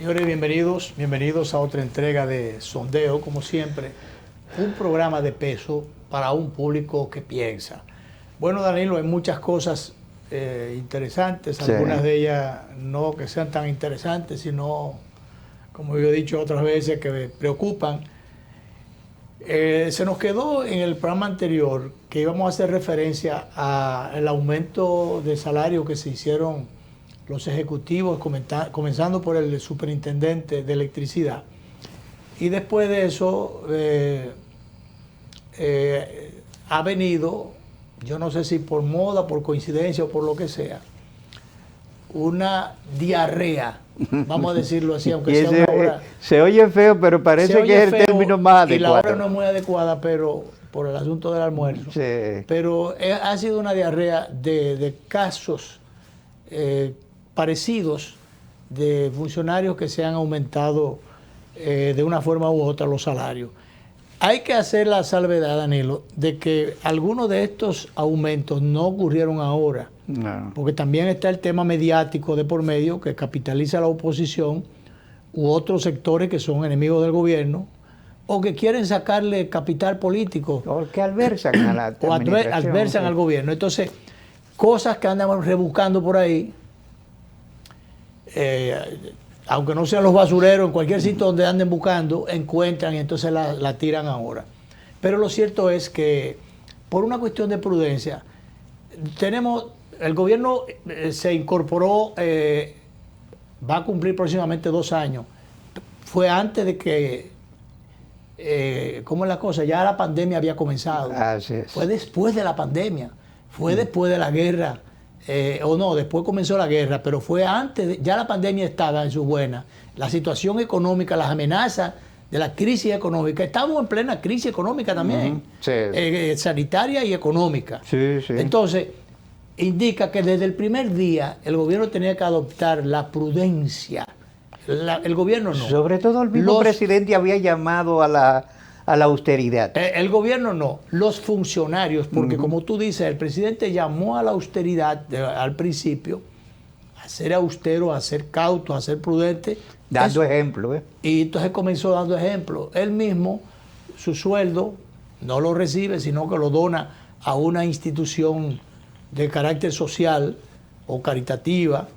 Señores, bienvenidos a otra entrega de Sondeo, como siempre, un programa de peso para un público que piensa. Bueno, Danilo, hay muchas cosas interesantes, Sí. algunas de ellas no que sean tan interesantes, sino, como yo he dicho otras veces, que me preocupan. Se nos quedó en el programa anterior que íbamos a hacer referencia al aumento de salario que se hicieron los ejecutivos, comenzando por el superintendente de electricidad. Y después de eso ha venido, yo no sé si por moda, por coincidencia o por lo que sea, una diarrea, vamos a decirlo así, aunque sea una hora. Se oye feo, pero parece que es el término más adecuado. Y la hora no es muy adecuada, pero por el asunto del almuerzo. Sí. Pero ha sido una diarrea de casos parecidos de funcionarios que se han aumentado de una forma u otra los salarios. Hay que hacer la salvedad, Danilo, de que algunos de estos aumentos no ocurrieron ahora, No. porque también está el tema mediático de por medio que capitaliza a la oposición u otros sectores que son enemigos del gobierno o que quieren sacarle capital político. O que adversan a la administración. O adversan al gobierno. Entonces, cosas que andan rebuscando por ahí, aunque no sean los basureros, en cualquier sitio donde anden buscando, encuentran y entonces la tiran ahora. Pero lo cierto es que, por una cuestión de prudencia, el gobierno se incorporó, va a cumplir próximamente 2 años. Fue antes de que, ¿cómo es la cosa? Ya la pandemia había comenzado. Así es. Fue después de la pandemia, fue después de la guerra. O no, después comenzó la guerra, pero fue antes, ya la pandemia estaba en su buena. La situación económica, las amenazas de la crisis económica, estamos en plena crisis económica también, Sí. sanitaria y económica. Sí, sí. Entonces, indica que desde el primer día el gobierno tenía que adoptar la prudencia. El gobierno no. Sobre todo el mismo presidente había llamado a la austeridad. El gobierno no, los funcionarios, porque como tú dices, el presidente llamó a la austeridad al principio, a ser austero, a ser cauto, a ser prudente. Dando ejemplo. Y entonces comenzó dando ejemplo. Él mismo, su sueldo, no lo recibe, sino que lo dona a una institución de carácter social o caritativa.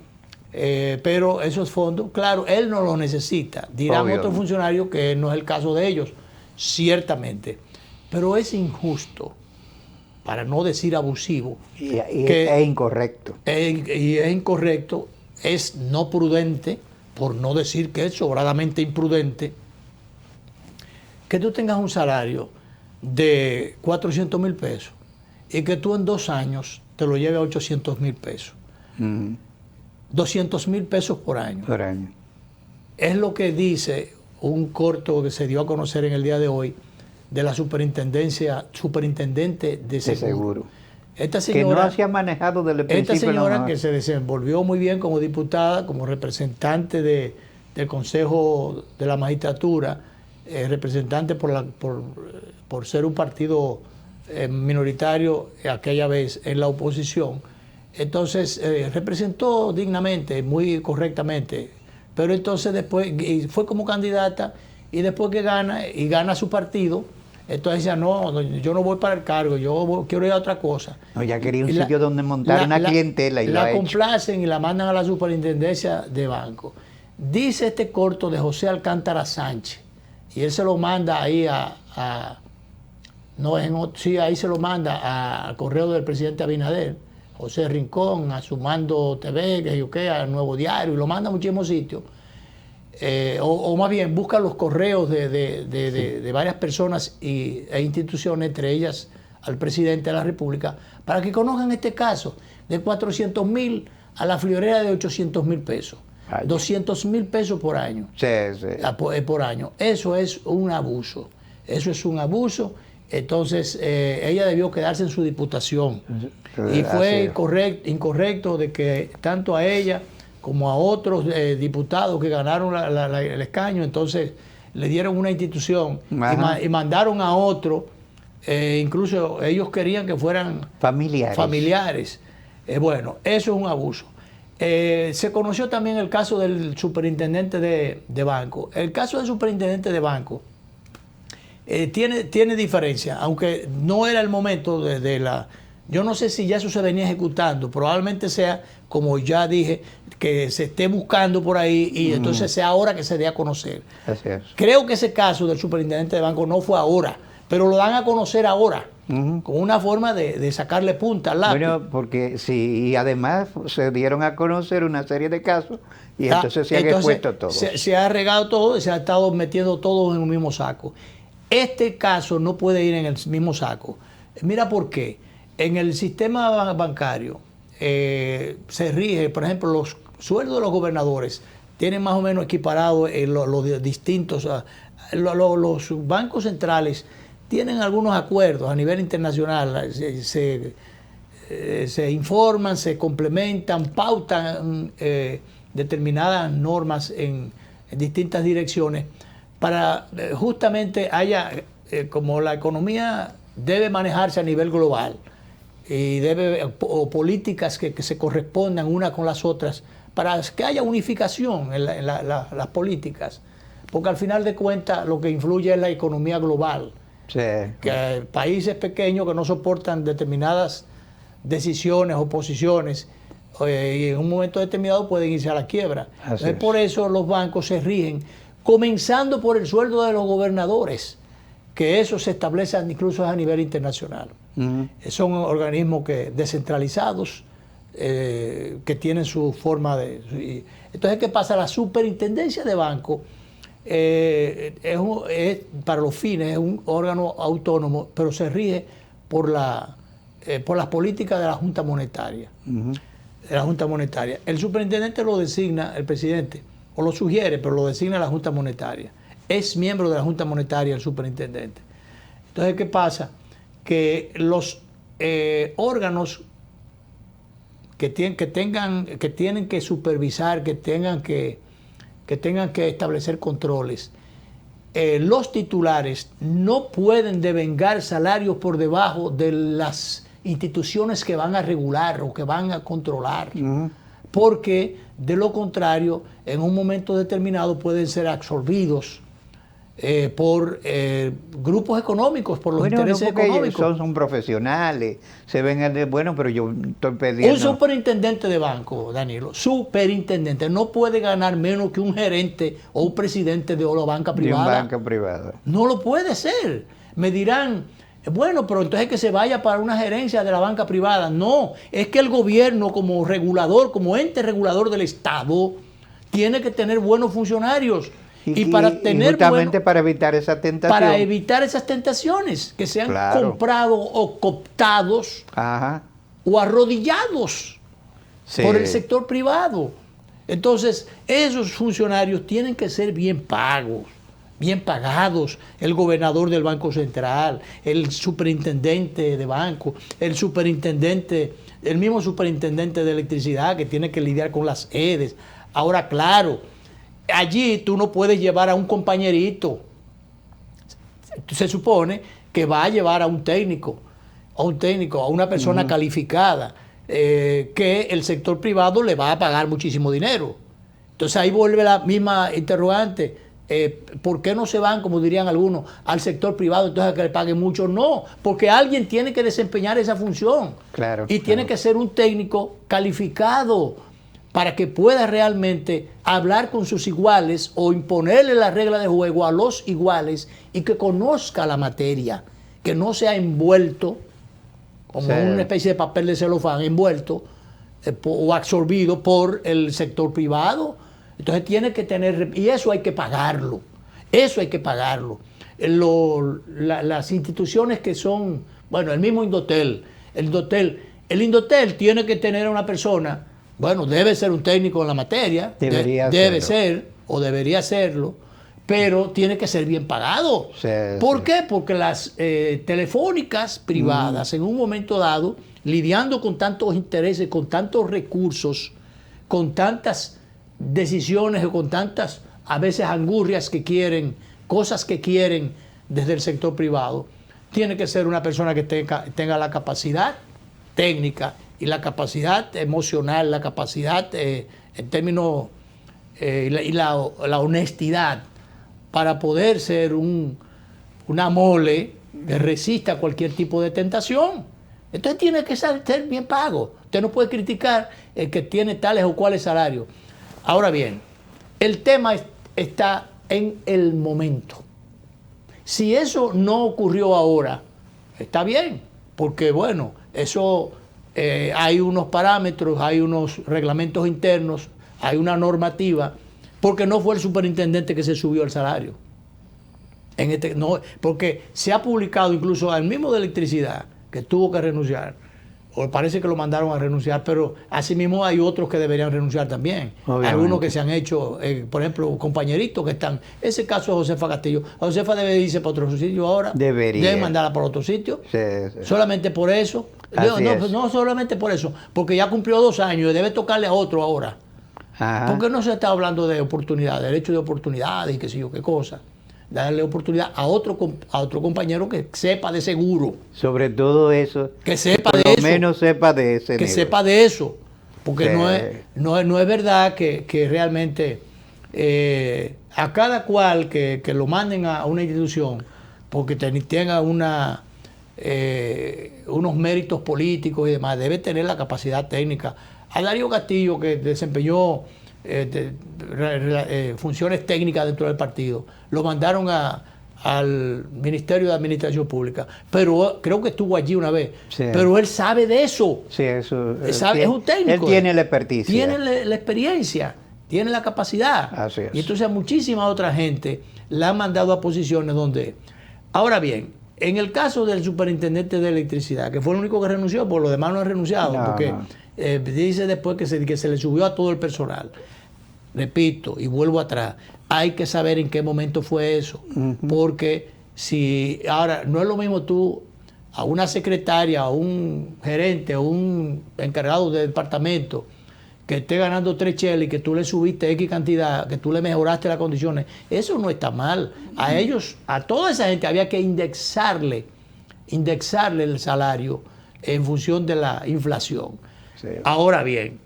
Pero esos fondos, claro, él no los necesita. Dirán Obvio. otros funcionarios que no es el caso de ellos. Ciertamente, pero es injusto, para no decir abusivo, Es incorrecto. Y es incorrecto, es no prudente, por no decir que es sobradamente imprudente, que tú tengas un salario de 400,000 pesos y que tú en 2 años te lo lleves a 800,000 pesos. 200,000 pesos por año. Por año. Es lo que dice un corto que se dio a conocer en el día de hoy de la superintendente de seguro. Esta señora, que no se ha manejado desde el principio. Esta señora que se desenvolvió muy bien como diputada, como representante del Consejo de la Magistratura, representante por ser un partido minoritario aquella vez en la oposición. Entonces representó dignamente, muy correctamente. Pero entonces después fue como candidata y después que gana su partido, entonces decía, no, yo no voy para el cargo, yo quiero ir a otra cosa. No, ya quería un sitio donde montar una clientela y la complacen y la mandan a la superintendencia de banco. Dice este corto de José Alcántara Sánchez, y él se lo manda ahí ahí se lo manda al correo del presidente Abinader, José Rincón, a Sumando TV, que yo qué, al Nuevo Diario, y lo manda a muchísimos sitios. O más bien, busca los correos de varias personas e instituciones, entre ellas al presidente de la República, para que conozcan este caso, de 400,000 a la friolera de 800,000 pesos. 200,000 pesos por año. Sí, sí. Por año. Eso es un abuso. Eso es un abuso. Entonces, ella debió quedarse en su diputación. Y fue incorrecto de que tanto a ella como a otros diputados que ganaron el escaño, entonces le dieron una institución y mandaron a otro, incluso ellos querían que fueran familiares. Bueno, eso es un abuso. Se conoció también el caso del superintendente de banco. El caso del superintendente de banco tiene diferencia, aunque no era el momento yo no sé si ya eso se venía ejecutando, probablemente sea, como ya dije, que se esté buscando por ahí y entonces sea ahora que se dé a conocer. Así es. Creo que ese caso del superintendente de banco no fue ahora, pero lo dan a conocer ahora, como una forma de sacarle punta al lápiz. Bueno, porque sí, y además se dieron a conocer una serie de casos y entonces se han expuesto todos. Se ha regado todo y se ha estado metiendo todos en un mismo saco. Este caso no puede ir en el mismo saco. Mira por qué. En el sistema bancario se rige, por ejemplo, los sueldos de los gobernadores tienen más o menos equiparado los distintos. Los bancos centrales tienen algunos acuerdos a nivel internacional, se informan, se complementan, pautan determinadas normas en distintas direcciones para justamente como la economía debe manejarse a nivel global y o políticas que se correspondan unas con las otras para que haya unificación en las políticas, porque al final de cuentas lo que influye es la economía global. Sí. Que países pequeños que no soportan determinadas decisiones o posiciones y en un momento determinado pueden irse a la quiebra. Entonces, por eso los bancos se rigen, comenzando por el sueldo de los gobernadores, que eso se establece incluso a nivel internacional. Son organismos descentralizados que tienen su forma de... Entonces, ¿qué pasa? La superintendencia de banco para los fines es un órgano autónomo, pero se rige por las políticas de la Junta Monetaria. De la Junta Monetaria. El superintendente lo designa el presidente, o lo sugiere, pero lo designa la Junta Monetaria. Es miembro de la Junta Monetaria el superintendente. Entonces, ¿qué pasa? Que los órganos que tienen que supervisar, que tengan que establecer controles, los titulares no pueden devengar salarios por debajo de las instituciones que van a regular o que van a controlar, porque de lo contrario, en un momento determinado pueden ser absorbidos por grupos económicos, por los intereses económicos. Son profesionales, se ven bueno, pero yo estoy pidiendo... Un superintendente de banco, Danilo, superintendente, no puede ganar menos que un gerente o un presidente de la banca privada. De una banca privada. No lo puede ser. Me dirán, bueno, pero entonces que se vaya para una gerencia de la banca privada. No, es que el gobierno como regulador, como ente regulador del Estado, tiene que tener buenos funcionarios. Y para tener justamente para evitar esa tentación. Para evitar esas tentaciones, que sean comprados o cooptados o arrodillados por el sector privado. Entonces, esos funcionarios tienen que ser bien pagados. El gobernador del Banco Central, el superintendente de banco, el mismo superintendente de electricidad que tiene que lidiar con las EDES. Ahora, claro, allí tú no puedes llevar a un compañerito. Se supone que va a llevar a un técnico, a una persona calificada, que el sector privado le va a pagar muchísimo dinero. Entonces ahí vuelve la misma interrogante. ¿Por qué no se van, como dirían algunos, al sector privado entonces a que le paguen mucho? No, porque alguien tiene que desempeñar esa función. Tiene que ser un técnico calificado para que pueda realmente hablar con sus iguales o imponerle la regla de juego a los iguales y que conozca la materia, que no sea envuelto como una especie de papel de celofán, envuelto o absorbido por el sector privado. Entonces tiene que tener, y eso hay que pagarlo, las instituciones que son, bueno, el mismo Indotel, el Indotel tiene que tener a una persona. Bueno, debe ser un técnico en la materia, debe ser o debería serlo, pero tiene que ser bien pagado. ¿Por qué? Porque las telefónicas privadas en un momento dado, lidiando con tantos intereses, con tantos recursos, con tantas decisiones o con tantas, a veces, angurrias que quieren, cosas que quieren desde el sector privado, tiene que ser una persona que tenga la capacidad técnica y la capacidad emocional, la capacidad en términos y la honestidad para poder ser una mole que resista cualquier tipo de tentación. Entonces tiene que ser bien pago. Usted no puede criticar el que tiene tales o cuales salarios. Ahora bien, el tema está en el momento. Si eso no ocurrió ahora, está bien, porque bueno, eso hay unos parámetros, hay unos reglamentos internos, hay una normativa, porque no fue el superintendente que se subió el salario. No, porque se ha publicado incluso al mismo de electricidad que tuvo que renunciar, o parece que lo mandaron a renunciar, pero asimismo hay otros que deberían renunciar también. Obviamente. Algunos que se han hecho, por ejemplo, compañeritos que están. Ese caso de Josefa Castillo. Josefa debe irse para otro sitio ahora. Debe mandarla para otro sitio. Sí. Solamente por eso. No solamente por eso, porque ya cumplió 2 años y debe tocarle a otro ahora. Ajá. Porque no se está hablando de oportunidades, derecho de oportunidades y qué sé yo qué cosa. Darle oportunidad a otro compañero que sepa de seguro. Sobre todo eso. Que sepa de eso. Por lo menos sepa de ese. Que sepa de eso. Porque no es verdad que realmente a cada cual que lo manden a una institución porque tenga unos méritos políticos y demás, debe tener la capacidad técnica. A Darío Castillo, que desempeñó funciones técnicas dentro del partido, lo mandaron al Ministerio de Administración Pública, pero creo que estuvo allí una vez, sí. Pero él sabe de eso, sí, eso es un técnico, él tiene la experticia, tiene la experiencia, tiene la capacidad. Así es. Y entonces a muchísima otra gente la han mandado a posiciones donde, ahora bien, en el caso del superintendente de electricidad, que fue el único que renunció, por lo demás no ha renunciado, porque dice después que se le subió a todo el personal. Repito y vuelvo atrás, hay que saber en qué momento fue eso, porque si ahora no es lo mismo tú a una secretaria, a un gerente, a un encargado de departamento que esté ganando 3 cheles y que tú le subiste X cantidad, que tú le mejoraste las condiciones, eso no está mal. A ellos, a toda esa gente había que indexarle el salario en función de la inflación. Sí. Ahora bien,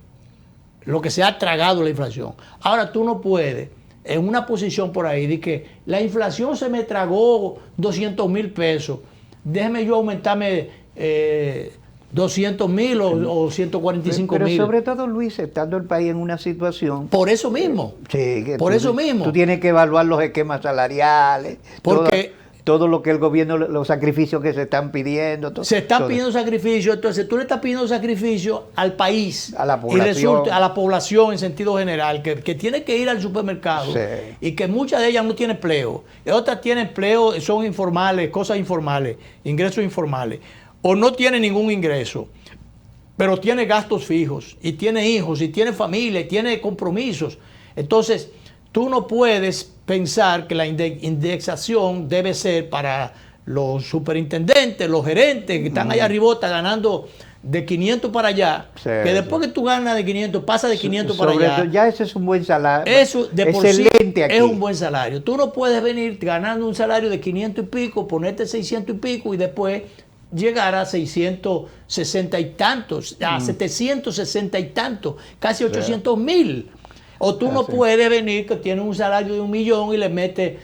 lo que se ha tragado la inflación. Ahora tú no puedes, en una posición por ahí, de que la inflación se me tragó 200,000 pesos, déjeme yo aumentarme 200,000 o 145,000. Pero sobre todo, Luis, estando el país en una situación... Por eso mismo. Sí, por eso mismo. Tú tienes que evaluar los esquemas salariales. Porque... todo lo que el gobierno, los sacrificios que se están pidiendo. Se están pidiendo sacrificios, entonces tú le estás pidiendo sacrificio al país. A la población. A la población en sentido general, que tiene que ir al supermercado, sí. Y que muchas de ellas no tienen empleo. Y otras tienen empleo, son informales, cosas informales, ingresos informales. O no tiene ningún ingreso, pero tiene gastos fijos, y tiene hijos, y tiene familia, y tiene compromisos. Entonces, tú no puedes pensar que la indexación debe ser para los superintendentes, los gerentes que están allá arribota ganando de 500 para allá, sí, que después que tú ganas de 500, pasa de 500 para allá. Todo, ya ese es un buen salario. Eso de por sí es un buen salario. Tú no puedes venir ganando un salario de 500 y pico, ponerte 600 y pico y después llegar a 660 y tantos, a 760 y tantos, casi 800,000. O tú no puedes venir que tienes un salario de 1 millón y le metes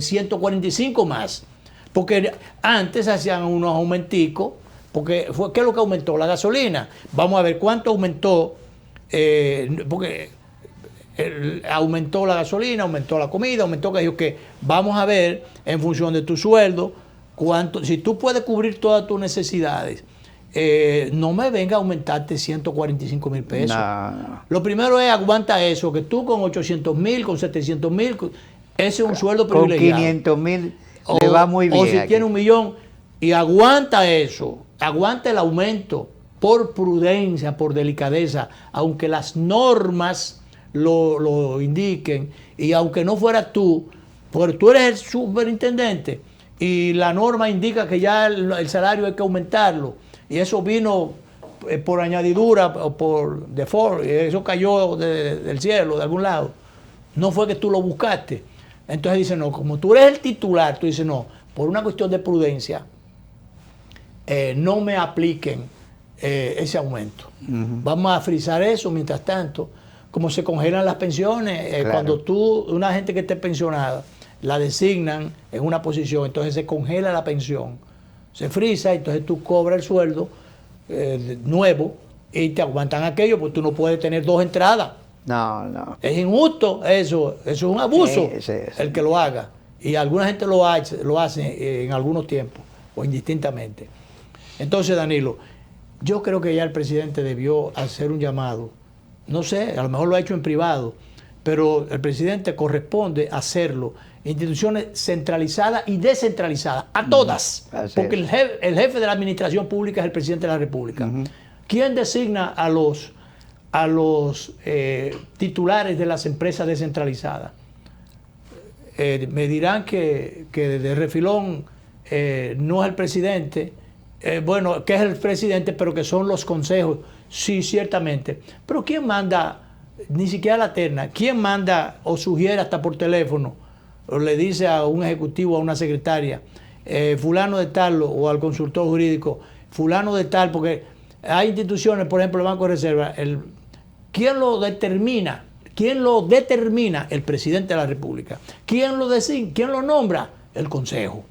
145 más. Porque antes hacían unos aumenticos, porque ¿qué es lo que aumentó? La gasolina. Vamos a ver cuánto aumentó, porque aumentó la gasolina, aumentó la comida, aumentó que vamos a ver en función de tu sueldo, cuánto, si tú puedes cubrir todas tus necesidades. No me venga a aumentarte 145,000 pesos. No. Lo primero es aguanta eso, que tú con 800,000, con 700,000, ese es un sueldo privilegiado. Con 500,000 le va muy bien. O si tiene 1 millón y aguanta eso, aguanta el aumento por prudencia, por delicadeza, aunque las normas lo indiquen y aunque no fueras tú, porque tú eres el superintendente y la norma indica que ya el salario hay que aumentarlo. Y eso vino por añadidura o por default, eso cayó del cielo, de algún lado. No fue que tú lo buscaste. Entonces dice, no, como tú eres el titular, tú dices, no, por una cuestión de prudencia, no me apliquen ese aumento. Vamos a frizar eso mientras tanto, como se congelan las pensiones. Cuando una gente que esté pensionada, la designan en una posición, entonces se congela la pensión, se friza, entonces tú cobras el sueldo nuevo y te aguantan aquello, porque tú no puedes tener 2 entradas. No. Es injusto eso es un abuso el que lo haga. Y alguna gente lo hace en algunos tiempos o indistintamente. Entonces, Danilo, yo creo que ya el presidente debió hacer un llamado. No sé, a lo mejor lo ha hecho en privado, pero el presidente corresponde hacerlo. Instituciones centralizadas y descentralizadas, a todas. Porque el jefe de la administración pública es el presidente de la República. ¿Quién designa a los titulares de las empresas descentralizadas? Me dirán que de refilón no es el presidente, bueno, que es el presidente, pero que son los consejos. Sí, ciertamente. Pero ¿quién manda, ni siquiera la terna, quién manda o sugiere hasta por teléfono, o le dice a un ejecutivo, a una secretaria, fulano de tal, o al consultor jurídico, fulano de tal, porque hay instituciones, por ejemplo el Banco de Reserva, ¿quién lo determina? ¿Quién lo determina? El presidente de la República. ¿Quién lo designa? ¿Quién lo nombra? El Consejo.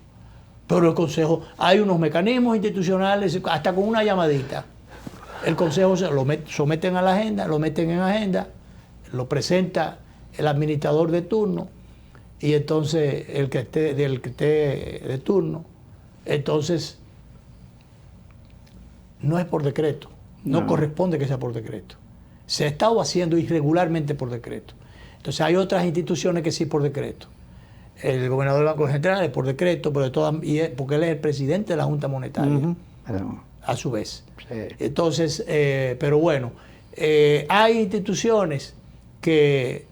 Pero el Consejo, hay unos mecanismos institucionales, hasta con una llamadita. El Consejo lo someten a la agenda, lo meten en agenda, lo presenta el administrador de turno, y entonces el que esté de turno, entonces no es por decreto, no corresponde que sea por decreto. Se ha estado haciendo irregularmente por decreto. Entonces hay otras instituciones que sí por decreto. El gobernador del Banco Central es por decreto, pero porque él es el presidente de la Junta Monetaria, a su vez. Sí. Entonces, pero bueno, hay instituciones que,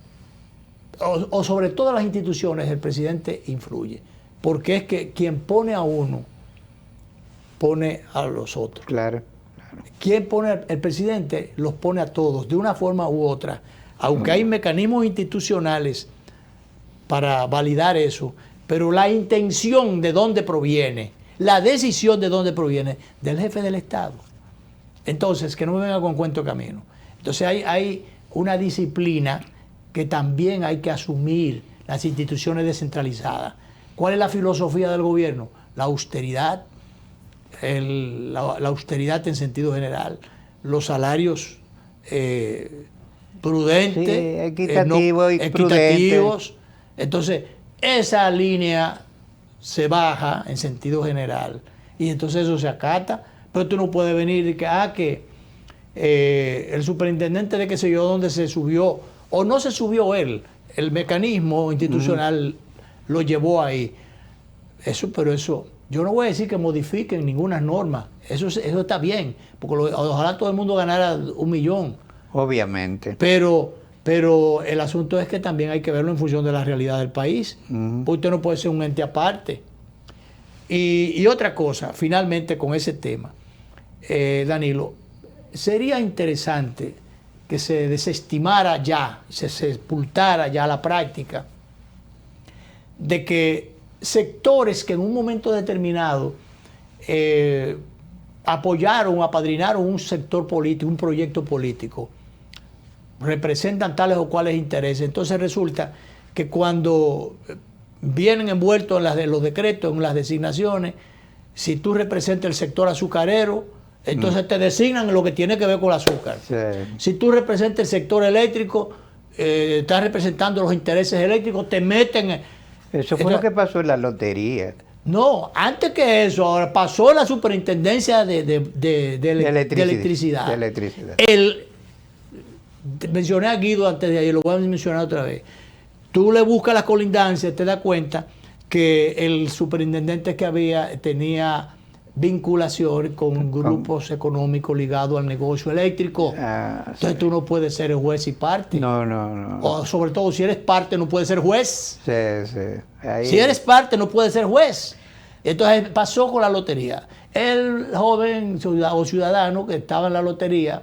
o sobre todas las instituciones, el presidente influye, porque es que quien pone a uno, pone a los otros. Claro. Quien pone el presidente, los pone a todos, de una forma u otra. Aunque hay mecanismos institucionales para validar eso, pero la intención de dónde proviene, la decisión de dónde proviene, del jefe del Estado. Entonces, que no me venga con cuento camino. Entonces hay una disciplina que también hay que asumir las instituciones descentralizadas. ¿Cuál es la filosofía del gobierno? La austeridad, la austeridad en sentido general, los salarios prudentes, equitativos. Entonces, esa línea se baja en sentido general y entonces eso se acata, pero tú no puedes venir y que el superintendente de qué sé yo dónde se subió, o no se subió él, el mecanismo institucional lo llevó ahí. Pero eso, yo no voy a decir que modifiquen ninguna norma, eso está bien, porque ojalá todo el mundo ganara 1 millón. Obviamente. Pero el asunto es que también hay que verlo en función de la realidad del país. Porque usted no puede ser un ente aparte. Y otra cosa, finalmente con ese tema, Danilo, sería interesante que se desestimara ya, se sepultara ya la práctica de que sectores que en un momento determinado apoyaron o apadrinaron un sector político, un proyecto político, representan tales o cuales intereses. Entonces resulta que cuando vienen envueltos en los decretos, en las designaciones, si tú representas el sector azucarero, entonces te designan lo que tiene que ver con el azúcar. Sí. Si tú representas el sector eléctrico, estás representando los intereses eléctricos, te meten... Eso fue lo que pasó en la lotería. No, antes que eso, ahora pasó la superintendencia de electricidad. De electricidad. Mencioné a Guido antes de ayer, lo voy a mencionar otra vez. Tú le buscas las colindancias, te das cuenta que el superintendente que había tenía vinculación con grupos económicos ligados al negocio eléctrico. Entonces tú no puedes ser juez y parte. No. O sobre todo si eres parte no puedes ser juez. Sí. Ahí. Si eres parte no puedes ser juez. Entonces pasó con la lotería. El joven o ciudadano que estaba en la lotería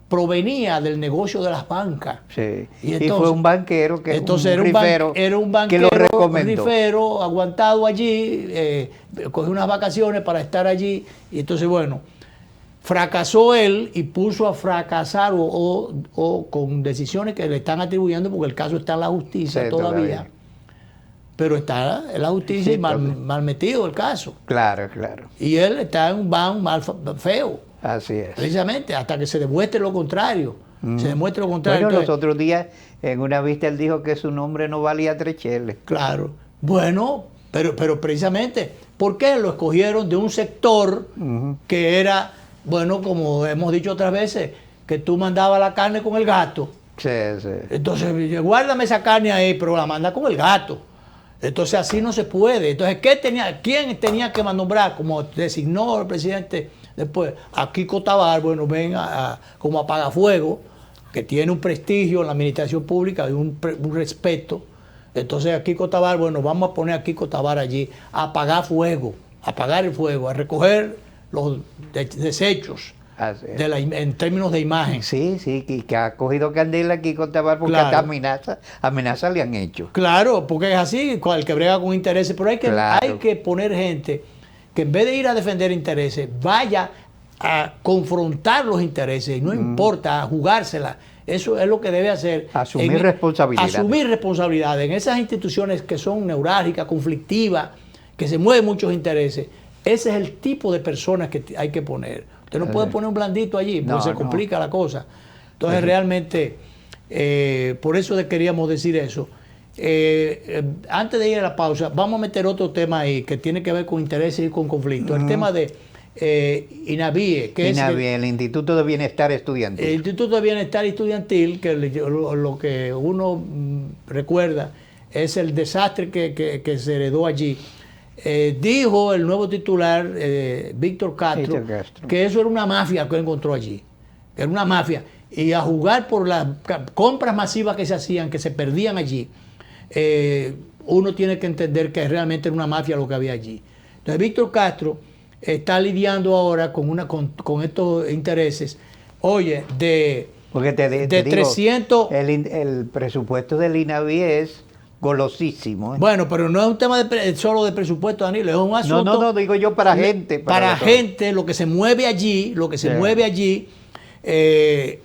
provenía del negocio de las bancas. Sí. Y fue un banquero que entonces era un banquero que lo recomendó. Rifero, aguantado allí, cogió unas vacaciones para estar allí. Y entonces, bueno, fracasó él y puso a fracasar o con decisiones que le están atribuyendo porque el caso está en la justicia todavía. Pero está en la justicia y mal metido el caso. Claro, claro. Y él está en un ban mal feo. Así es. Precisamente, hasta que se demuestre lo contrario. Se demuestre lo contrario. Bueno, entonces, los otros días, en una vista, él dijo que su nombre no valía 3 cheles. Claro. Bueno, pero precisamente, ¿por qué lo escogieron de un sector que era, bueno, como hemos dicho otras veces, que tú mandabas la carne con el gato? Sí, sí. Entonces, guárdame esa carne ahí, pero la manda con el gato. Entonces así no se puede. Entonces, ¿quién tenía que nombrar, como designó el presidente después, a Kiko Tabar? Bueno, ven como apagafuego, que tiene un prestigio en la administración pública y un respeto. Entonces a Kiko Tabar, bueno, vamos a poner a Kiko Tabar allí a apagar el fuego, a recoger los desechos en términos de imagen. Sí, sí, que ha cogido candela aquí con Tabar porque hasta amenazas le han hecho. Claro, porque es así, el que brega con intereses, pero hay que poner gente que en vez de ir a defender intereses, vaya a confrontar los intereses, y no importa, a jugársela. Eso es lo que debe hacer. Asumir responsabilidades. Asumir responsabilidades en esas instituciones que son neurálgicas, conflictivas, que se mueven muchos intereses. Ese es el tipo de personas que hay que poner. Usted no puede poner un blandito allí, porque se complica la cosa. Entonces, realmente, por eso queríamos decir eso. Antes de ir a la pausa, vamos a meter otro tema ahí que tiene que ver con intereses y con conflictos. El tema de INAVIE, que es el Instituto de Bienestar Estudiantil. El Instituto de Bienestar Estudiantil, que lo que uno recuerda es el desastre que se heredó allí. Dijo el nuevo titular, Víctor Castro, que eso era una mafia que encontró allí. Era una mafia. Y a jugar por las compras masivas que se hacían, que se perdían allí, uno tiene que entender que realmente era una mafia lo que había allí. Entonces Víctor Castro está lidiando ahora con estos intereses. Oye, porque te 300... Digo, el presupuesto del INAVIE es golosísimo. Bueno, pero no es un tema solo de presupuesto, Danilo, es un asunto... No, digo yo para gente. Para gente, lo que se mueve allí,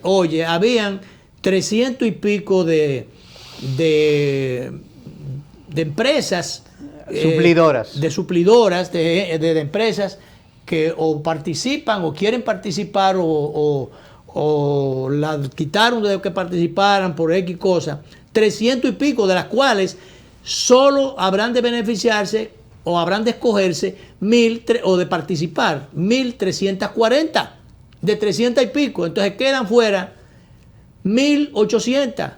oye, habían 300 y pico de empresas... Suplidoras. De empresas que o participan o quieren participar o la quitaron de que participaran por X cosas. 300 y pico, de las cuales solo habrán de beneficiarse o habrán de escogerse 1.000 o de participar 1.340 de 300 y pico. Entonces quedan fuera 1.800.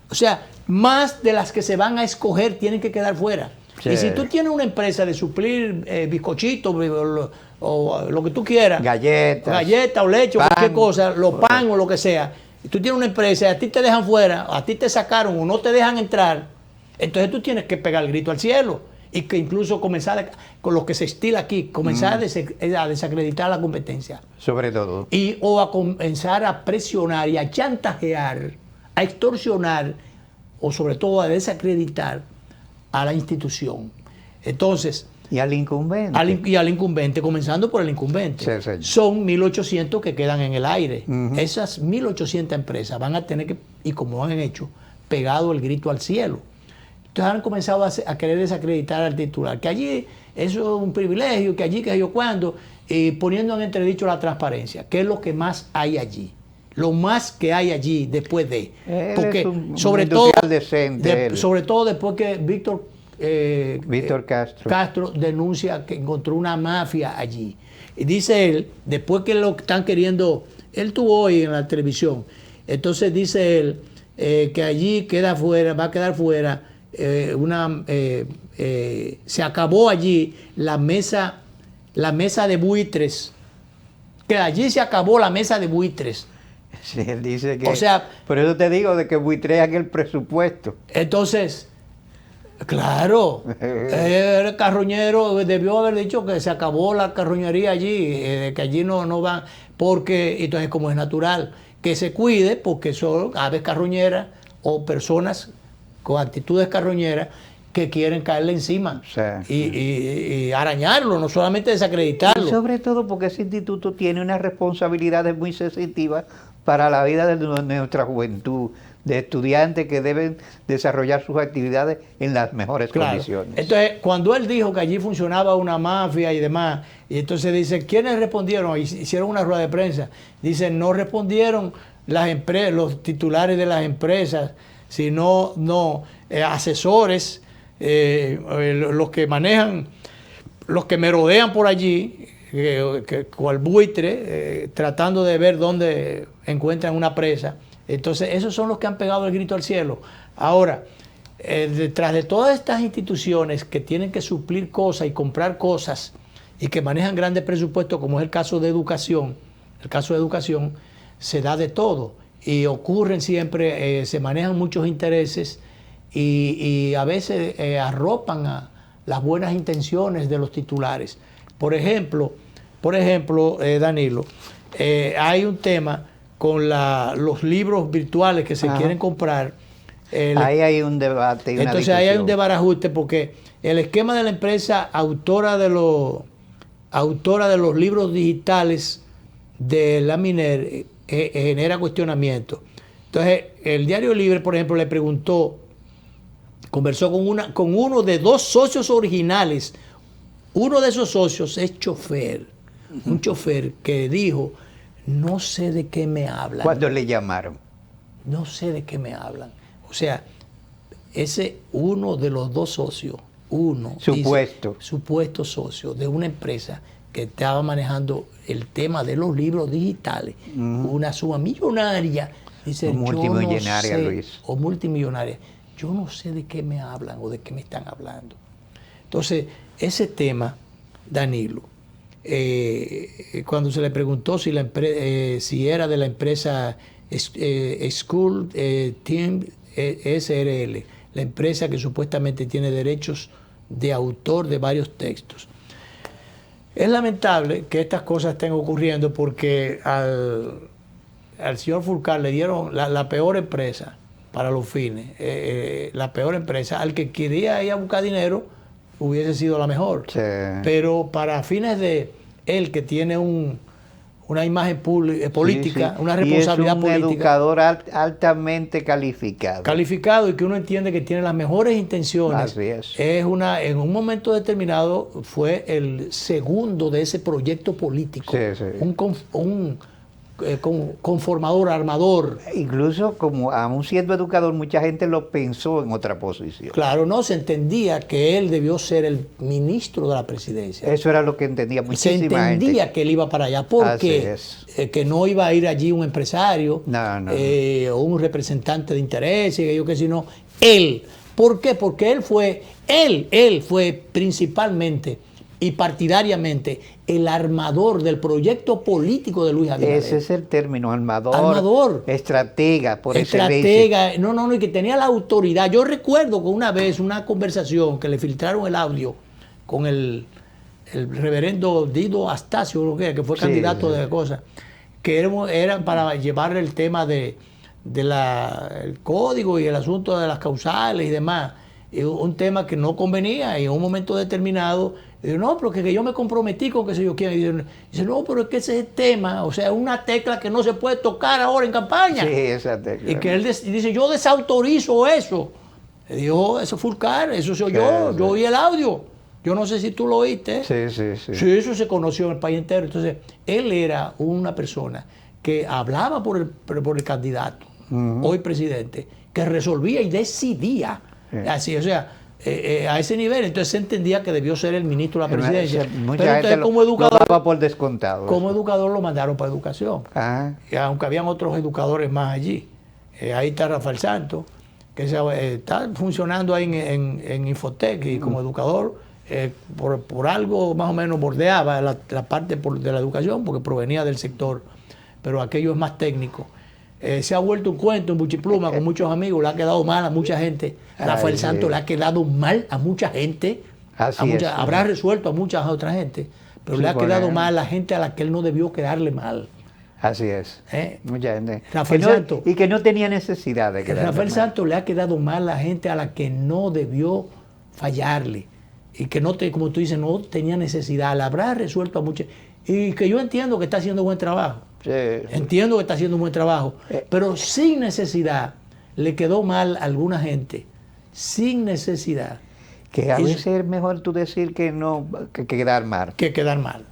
O sea, más de las que se van a escoger tienen que quedar fuera. Sí. Y si tú tienes una empresa de suplir bizcochitos o lo que tú quieras, galletas o leche, pan, o cualquier cosa, pan o lo que sea, y tú tienes una empresa y a ti te dejan fuera, a ti te sacaron o no te dejan entrar, entonces tú tienes que pegar el grito al cielo y que incluso comenzar con lo que se estila aquí, comenzar a desacreditar la competencia. Sobre todo. O a comenzar a presionar y a chantajear, a extorsionar o sobre todo a desacreditar a la institución. Entonces... Y al incumbente. Al incumbente, comenzando por el incumbente. Sí. Son 1.800 que quedan en el aire. Esas 1.800 empresas van a tener que, y como han hecho, pegado el grito al cielo. Entonces han comenzado a querer desacreditar al titular, que allí eso es un privilegio, que allí, que yo cuando, poniendo en entredicho la transparencia, que es lo que más hay allí. Lo más que hay allí después de. Porque sobre todo después que Víctor Castro denuncia que encontró una mafia allí. Y dice él, después que lo están queriendo, él tuvo hoy en la televisión, entonces dice él que allí va a quedar fuera se acabó allí la mesa de buitres, que allí se acabó la mesa de buitres. Sí, él dice que... O sea, por eso te digo de que buitrean el presupuesto. Entonces, claro, el carroñero debió haber dicho que se acabó la carroñería allí, que allí no van, porque, entonces como es natural, que se cuide, porque son aves carroñeras o personas con actitudes carroñeras que quieren caerle encima Sí. y arañarlo, no solamente desacreditarlo. Y sobre todo porque ese instituto tiene unas responsabilidades muy sensitivas para la vida de nuestra juventud, de estudiantes que deben desarrollar sus actividades en las mejores condiciones. Entonces, cuando él dijo que allí funcionaba una mafia y demás, y entonces dice, ¿quiénes respondieron? Hicieron una rueda de prensa. Dice, no respondieron las empresas, los titulares de las empresas, sino asesores, los que manejan, los que merodean por allí, cual buitre, tratando de ver dónde encuentran una presa. Entonces, esos son los que han pegado el grito al cielo. Ahora, detrás de todas estas instituciones que tienen que suplir cosas y comprar cosas y que manejan grandes presupuestos, como es el caso de educación, se da de todo. Y ocurren siempre, se manejan muchos intereses y a veces arropan a las buenas intenciones de los titulares. Por ejemplo, Danilo, hay un tema con los libros virtuales que se quieren comprar. Ahí hay un debate. Entonces ahí hay un desbarajuste porque el esquema de la empresa autora de los libros digitales de la Miner genera cuestionamiento. Entonces el Diario Libre, por ejemplo, le preguntó, conversó con uno de dos socios originales. Uno de esos socios es chofer, un chofer que dijo, no sé de qué me hablan. ¿Cuándo le llamaron? No sé de qué me hablan. O sea, ese uno de los dos socios, supuesto socio de una empresa que estaba manejando el tema de los libros digitales, una suma millonaria, dice, multimillonaria, yo no sé, Luis. O multimillonaria. Yo no sé de qué me hablan o de qué me están hablando. Entonces, ese tema, Danilo, cuando se le preguntó si era de la empresa School Team SRL, la empresa que supuestamente tiene derechos de autor de varios textos. Es lamentable que estas cosas estén ocurriendo porque al señor Fulcar le dieron la peor empresa para los fines, la peor empresa. Al que quería ir a buscar dinero hubiese sido la mejor. Sí. Pero para fines de él, que tiene una imagen política, una responsabilidad política. Y es un educador altamente calificado. Calificado y que uno entiende que tiene las mejores intenciones. Así es. En un momento determinado fue el segundo de ese proyecto político. Sí. Un conformador, armador. Incluso como aún siendo educador, mucha gente lo pensó en otra posición. Claro, no, se entendía que él debió ser el ministro de la presidencia. Eso era lo que entendía muchísima gente. Se entendía que él iba para allá, porque que no iba a ir allí un empresario o un representante de intereses, yo que si no, él. ¿Por qué? Porque él fue principalmente y partidariamente el armador del proyecto político de Luis Abinader. Ese es el término, armador. Estratega, por estratega, no, y que tenía la autoridad. Yo recuerdo que una vez una conversación que le filtraron el audio con el reverendo Dido Astacio, que fue candidato de cosas, que eran para llevar el tema del código y el asunto de las causales y demás. Y un tema que no convenía y en un momento determinado digo, no, pero que yo me comprometí con qué sé yo quién. Y dice, no, pero es que ese es el tema, o sea, es una tecla que no se puede tocar ahora en campaña. Sí, esa tecla. Y que él dice, yo desautorizo eso. Le dijo, eso Fulcar, eso soy yo oí el audio. Yo no sé si tú lo oíste. Sí. Sí, eso se conoció en el país entero. Entonces, él era una persona que hablaba por el candidato, hoy presidente, que resolvía y decidía. Así, o sea, a ese nivel. Entonces se entendía que debió ser el ministro de la presidencia. Mucha gente como educador, lo daba por descontado. Como educador lo mandaron para educación. Aunque habían otros educadores más allí. Ahí está Rafael Santos, que está funcionando ahí en Infotec y como educador. Por algo más o menos bordeaba la parte de la educación porque provenía del sector, pero aquello es más técnico. Se ha vuelto un cuento en Buchipluma con muchos amigos, le ha quedado mal a mucha gente. Rafael Santos le ha quedado mal a mucha gente. Habrá resuelto a muchas otras gente, pero le ha quedado mal a la gente a la que él no debió quedarle mal. Así es. Mucha gente. Rafael Santos. Y que no tenía necesidad de quedarle Rafael mal. Santos le ha quedado mal a la gente a la que no debió fallarle. Y que no te, como tú dices, no tenía necesidad, la habrá resuelto a muchas. Y que yo entiendo que está haciendo buen trabajo. Sí. Entiendo que está haciendo un buen trabajo. Pero sin necesidad le quedó mal a alguna gente. Sin necesidad. Que a veces es mejor tú decir que no, que quedar mal. Que quedar mal.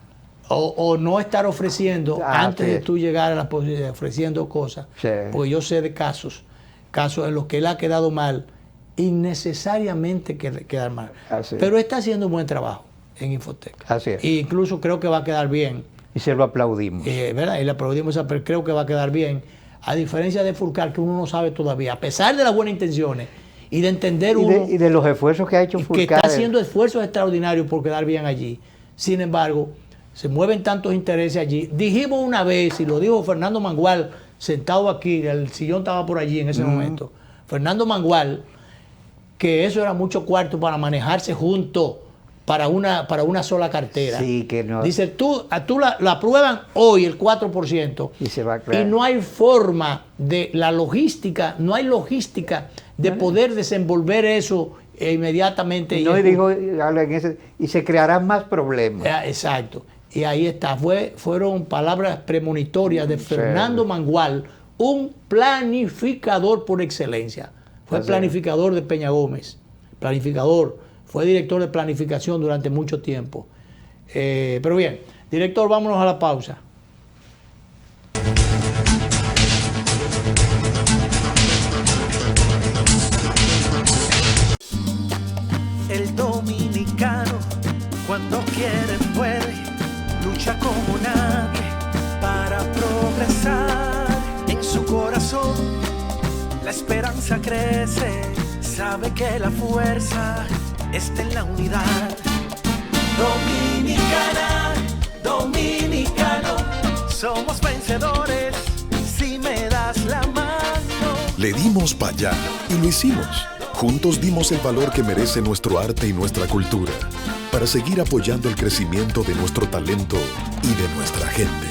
O no estar ofreciendo, antes de tú llegar a la posibilidad, ofreciendo cosas. Sí. Porque yo sé de casos en los que él ha quedado mal, innecesariamente quedar mal. Pero está haciendo un buen trabajo en Infotec. Así es. E incluso creo que va a quedar bien. Y se lo aplaudimos. ¿Verdad? Y le aplaudimos, pero creo que va a quedar bien. A diferencia de Fulcar, que uno no sabe todavía, a pesar de las buenas intenciones y de entender y de los esfuerzos que ha hecho Fulcar. Que está haciendo esfuerzos extraordinarios por quedar bien allí. Sin embargo, se mueven tantos intereses allí. Dijimos una vez, y lo dijo Fernando Mangual, sentado aquí, el sillón estaba por allí en ese momento. Fernando Mangual, que eso era mucho cuarto para manejarse juntos para una sola cartera. Sí, que no. Dice, tú la aprueban hoy el 4%. Y se va a crear. Y no hay forma de la logística, no hay logística de poder desenvolver eso inmediatamente. No, y se crearán más problemas. Exacto. Y ahí está. Fueron palabras premonitorias de Fernando Mangual, un planificador por excelencia. Fue planificador de Peña Gómez. Planificador. Fue director de planificación durante mucho tiempo. Pero bien, director, vámonos a la pausa. El dominicano, cuando quiere puede, lucha como nadie para progresar. En su corazón la esperanza crece, sabe que la fuerza está en la unidad. Dominicana, dominicano, somos vencedores si me das la mano. Le dimos pa' allá y lo hicimos. Juntos dimos el valor que merece nuestro arte y nuestra cultura para seguir apoyando el crecimiento de nuestro talento y de nuestra gente.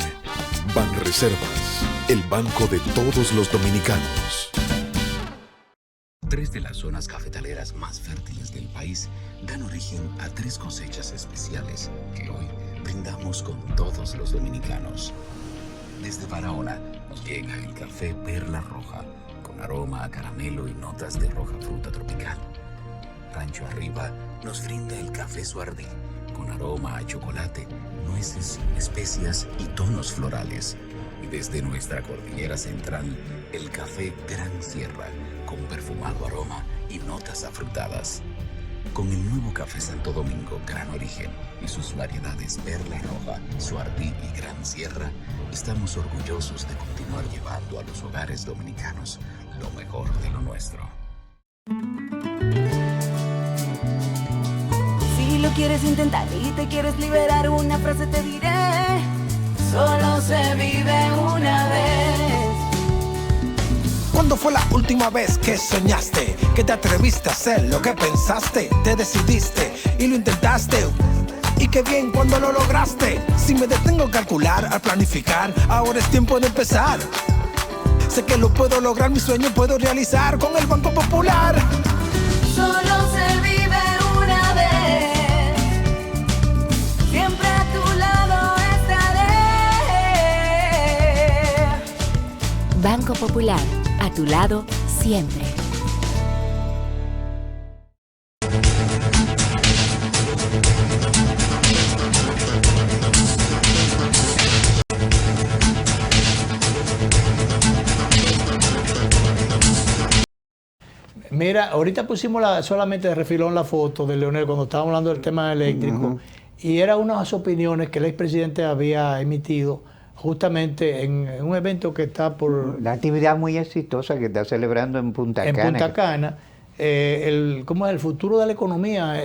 Banreservas, el banco de todos los dominicanos. 3 de las zonas cafetaleras más fértiles del país dan origen a 3 cosechas especiales que hoy brindamos con todos los dominicanos. Desde Barahona nos llega el café Perla Roja, con aroma a caramelo y notas de roja fruta tropical. Rancho Arriba nos brinda el café Suardí, con aroma a chocolate, nueces, especias y tonos florales. Y desde nuestra cordillera central, el café Gran Sierra, con perfumado aroma y notas afrutadas. Con el nuevo café Santo Domingo Gran Origen y sus variedades Perla Roja, Suardí y Gran Sierra, estamos orgullosos de continuar llevando a los hogares dominicanos lo mejor de lo nuestro. Si lo quieres intentar y te quieres liberar, una frase te diré: solo se vive una vez. ¿Cuándo fue la última vez que soñaste? Que te atreviste a hacer lo que pensaste, te decidiste y lo intentaste. Y qué bien cuando lo lograste. Si me detengo a calcular, a planificar, ahora es tiempo de empezar. Sé que lo puedo lograr, mi sueño puedo realizar con el Banco Popular. Solo se vive una vez. Siempre a tu lado estaré. Banco Popular, a tu lado siempre. Mira, ahorita pusimos solamente de refilón la foto de Leonel cuando estábamos hablando del tema eléctrico, y eran unas opiniones que el expresidente había emitido justamente en un evento que está por... Una actividad muy exitosa que está celebrando en Punta Cana. En Punta Cana, ¿cómo es? El futuro de la economía,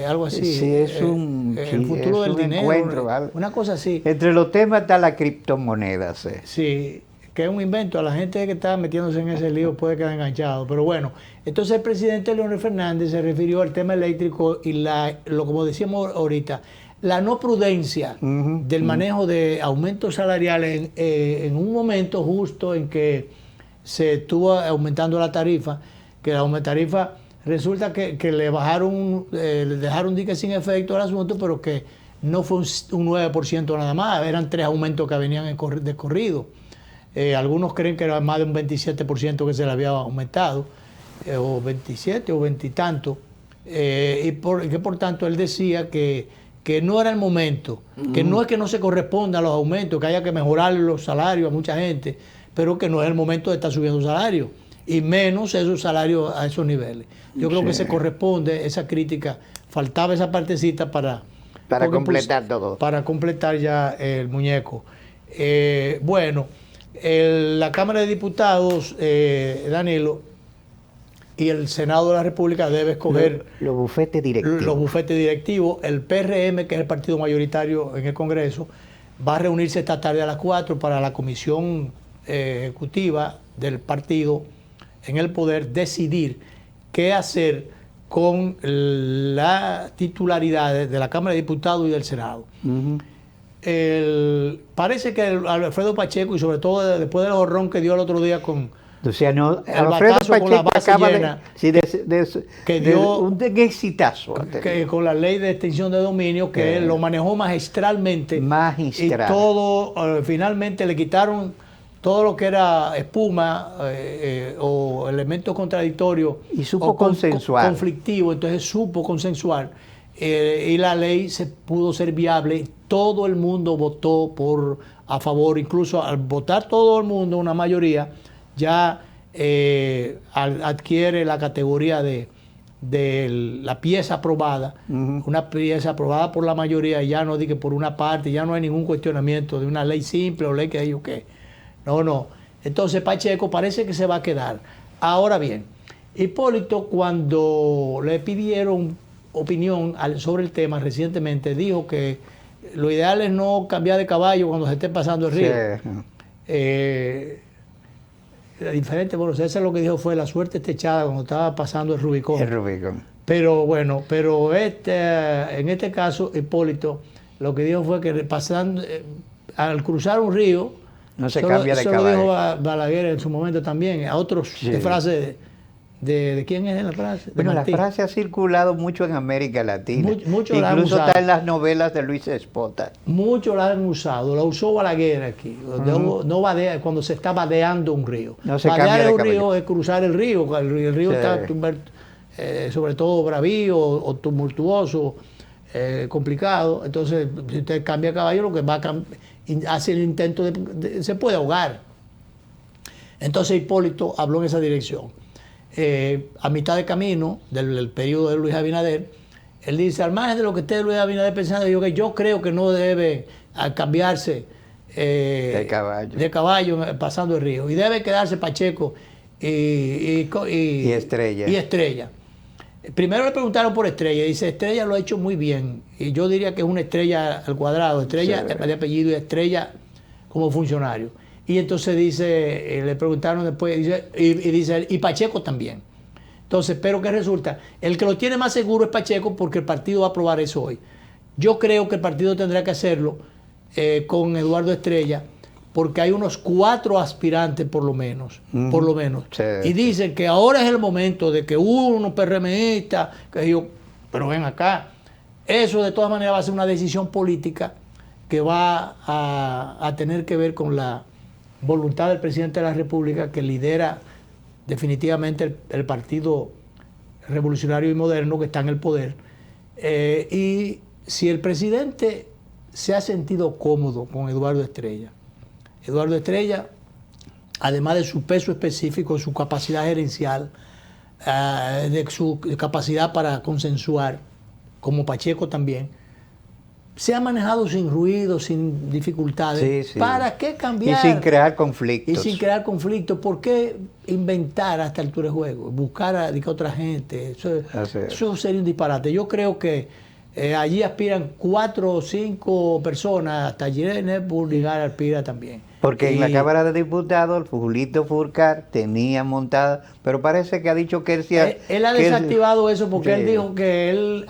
algo así. Sí, es el futuro del dinero, encuentro, una cosa así. Entre los temas está la criptomoneda. Sí, que es un invento. A la gente que está metiéndose en ese lío puede quedar enganchado. Pero bueno, entonces el presidente Leonel Fernández se refirió al tema eléctrico y como decíamos ahorita, la no prudencia del manejo de aumentos salariales en un momento justo en que se estuvo aumentando la tarifa, que la tarifa resulta que le bajaron, le dejaron dique sin efecto al asunto, pero que no fue un 9% nada más, eran 3 aumentos que venían de corrido. Algunos creen que era más de un 27% que se le había aumentado, o 27 o 20 y tanto, y que por tanto él decía que no era el momento, que no es que no se corresponda a los aumentos, que haya que mejorar los salarios a mucha gente, pero que no es el momento de estar subiendo salarios, y menos esos salarios a esos niveles. Yo creo que se corresponde esa crítica, faltaba esa partecita para completar todo. Para completar ya el muñeco. Bueno, la Cámara de Diputados, Danilo, y el Senado de la República debe escoger los bufetes directivos. Los bufetes directivos. El PRM, que es el partido mayoritario en el Congreso, va a reunirse esta tarde a las 4 para la comisión ejecutiva del partido en el poder decidir qué hacer con las titularidades de la Cámara de Diputados y del Senado. Parece que Alfredo Pacheco, y sobre todo después del horrón que dio el otro día con o sea, no, Alfredo Pacheco acaba de un exitazo. Que con la ley de extinción de dominio, que él lo manejó magistralmente. Y todo, finalmente le quitaron todo lo que era espuma o elementos contradictorios. Y supo consensuar. Conflictivo, entonces supo consensuar. Y la ley se pudo ser viable. Todo el mundo votó a favor, incluso al votar todo el mundo, una mayoría, ya adquiere la categoría de la pieza aprobada, una pieza aprobada por la mayoría, ya no digo por una parte, ya no hay ningún cuestionamiento de una ley simple o ley que digo que no. Entonces Pacheco parece que se va a quedar. Ahora bien, Hipólito, cuando le pidieron opinión sobre el tema recientemente, dijo que lo ideal es no cambiar de caballo cuando se esté pasando el río. Diferente, bueno, eso lo que dijo fue la suerte está echada cuando estaba pasando el Rubicón. Pero bueno, en este caso, Hipólito, lo que dijo fue que pasando, al cruzar un río, no se cambia de caballo. Eso lo dijo Balaguer en su momento también, a otros de frase ¿de quién es la frase? Bueno, la frase ha circulado mucho en América Latina. Mucho incluso está en las novelas de Luis Espota. Muchos la han usado, la usó Balaguer aquí. Cuando se está vadeando un río. No se cambia de un caballo. río es cruzar el río. El río está sobre todo bravío o tumultuoso, complicado. Entonces, si usted cambia de caballo, lo que va a hace el intento se puede ahogar. Entonces Hipólito habló en esa dirección. A mitad de camino del periodo de Luis Abinader, él dice, al margen de lo que esté Luis Abinader pensando, yo creo que no debe cambiarse de caballo pasando el río, y debe quedarse Pacheco y Estrella. Primero le preguntaron por Estrella, y dice, Estrella lo ha hecho muy bien, y yo diría que es una estrella al cuadrado, Estrella de apellido y Estrella como funcionario. Y entonces dice, le preguntaron después, dice, y Pacheco también. Entonces, pero ¿qué resulta? El que lo tiene más seguro es Pacheco, porque el partido va a aprobar eso hoy. Yo creo que el partido tendrá que hacerlo con Eduardo Estrella, porque hay unos 4 aspirantes por lo menos. Y dicen que ahora es el momento de que uno PRMista, pero ven acá, eso de todas maneras va a ser una decisión política que va a tener que ver con la voluntad del presidente de la República, que lidera definitivamente el Partido Revolucionario y Moderno, que está en el poder. Y si el presidente se ha sentido cómodo con Eduardo Estrella, además de su peso específico, su capacidad gerencial, de su capacidad para consensuar, como Pacheco también, se ha manejado sin ruido, sin dificultades. ¿Para qué cambiar? Y sin crear conflictos. ¿Por qué inventar a esta altura de juego? Buscar a otra gente. Eso sería un disparate. Yo creo que allí aspiran 4 o 5 personas, hasta Irene Burdigar aspira también. Porque en la Cámara de Diputados, el Julito Furcar tenía montada, pero parece que ha dicho que él ha desactivado eso porque él dijo que él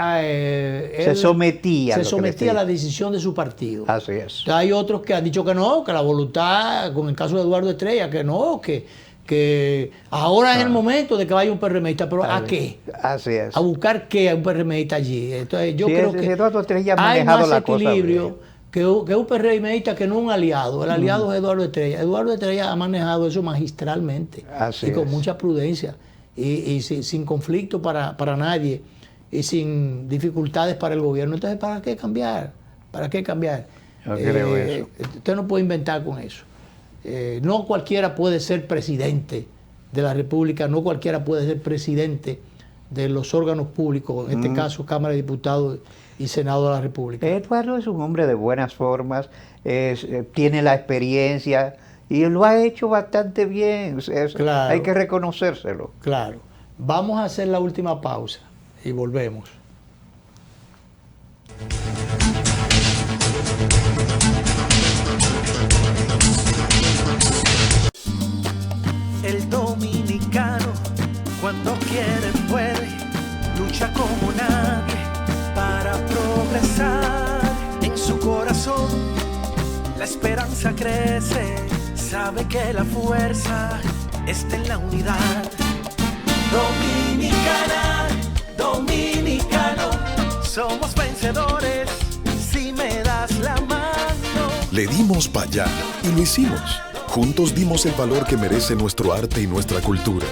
se sometía a la decisión de su partido. Así es. Hay otros que han dicho que no, que la voluntad, con el caso de Eduardo Estrella, que no, que que ahora es el momento de que vaya un PRMista, pero ¿a qué? Así es. ¿A buscar qué a un PRMista allí? Entonces yo creo que Eduardo Estrella ha hay manejado más la cosa equilibrio bien. que un PRMista que no un aliado. El aliado es Eduardo Estrella. Eduardo Estrella ha manejado eso magistralmente Así y con es. mucha prudencia y sin conflicto para nadie y sin dificultades para el gobierno. Entonces, ¿para qué cambiar? ¿Para qué cambiar? Yo creo eso. Usted no puede inventar con eso. No cualquiera puede ser presidente de la República, no cualquiera puede ser presidente de los órganos públicos, en este caso Cámara de Diputados y Senado de la República. Eduardo es un hombre de buenas formas, tiene la experiencia y lo ha hecho bastante bien. Claro. Hay que reconocérselo. Claro. Vamos a hacer la última pausa y volvemos. El dominicano, cuando quiere puede, lucha como nadie para progresar. En su corazón la esperanza crece, sabe que la fuerza está en la unidad. Dominicana, dominicano, somos vencedores si me das la mano. Le dimos para allá y lo hicimos. Juntos dimos el valor que merece nuestro arte y nuestra cultura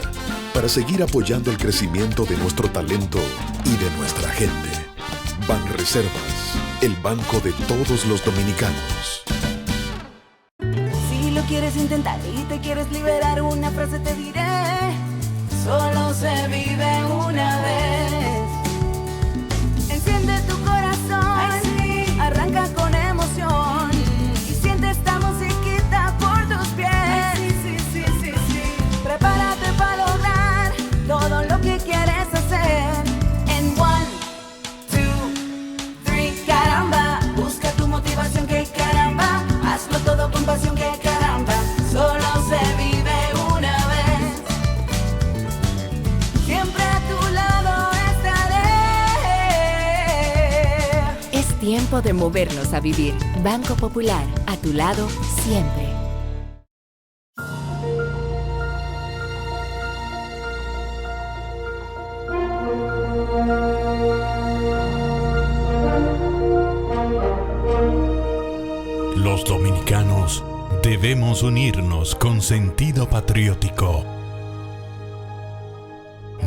para seguir apoyando el crecimiento de nuestro talento y de nuestra gente. Banreservas, el banco de todos los dominicanos. Si lo quieres intentar y te quieres liberar, una frase te diré: solo se vive una vez. Enciende tu corazón, arranca con emoción y siente esta musiquita por tus pies. Prepárate para lograr todo lo que quieres hacer. En 1, 2, 3, caramba, busca tu motivación, que caramba, hazlo todo con pasión, que caramba, solo se vive una vez. Siempre a tu lado estaré. Es tiempo de movernos a vivir. Banco Popular, a tu lado siempre. Los dominicanos debemos unirnos con sentido patriótico,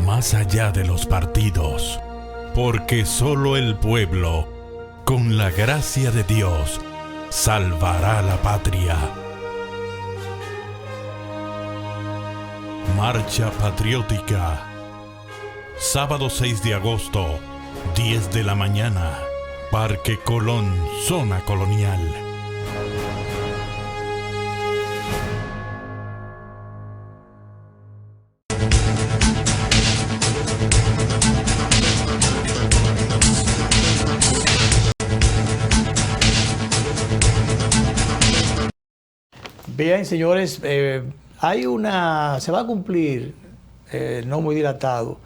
más allá de los partidos, porque solo el pueblo, con la gracia de Dios, salvará la patria. Marcha Patriótica, sábado 6 de agosto, 10 de la mañana, Parque Colón, Zona Colonial. Bien, señores, se va a cumplir, no muy dilatado,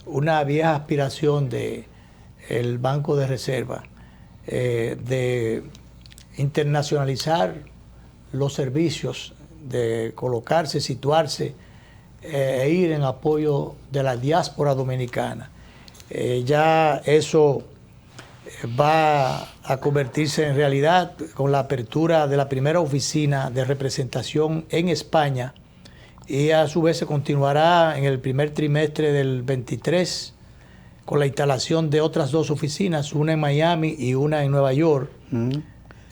una vieja aspiración del Banco de Reserva de internacionalizar los servicios, de colocarse, situarse e ir en apoyo de la diáspora dominicana. Ya eso va a convertirse en realidad con la apertura de la primera oficina de representación en España, y a su vez se continuará en el primer trimestre del 23 con la instalación de otras 2 oficinas, una en Miami y una en Nueva York.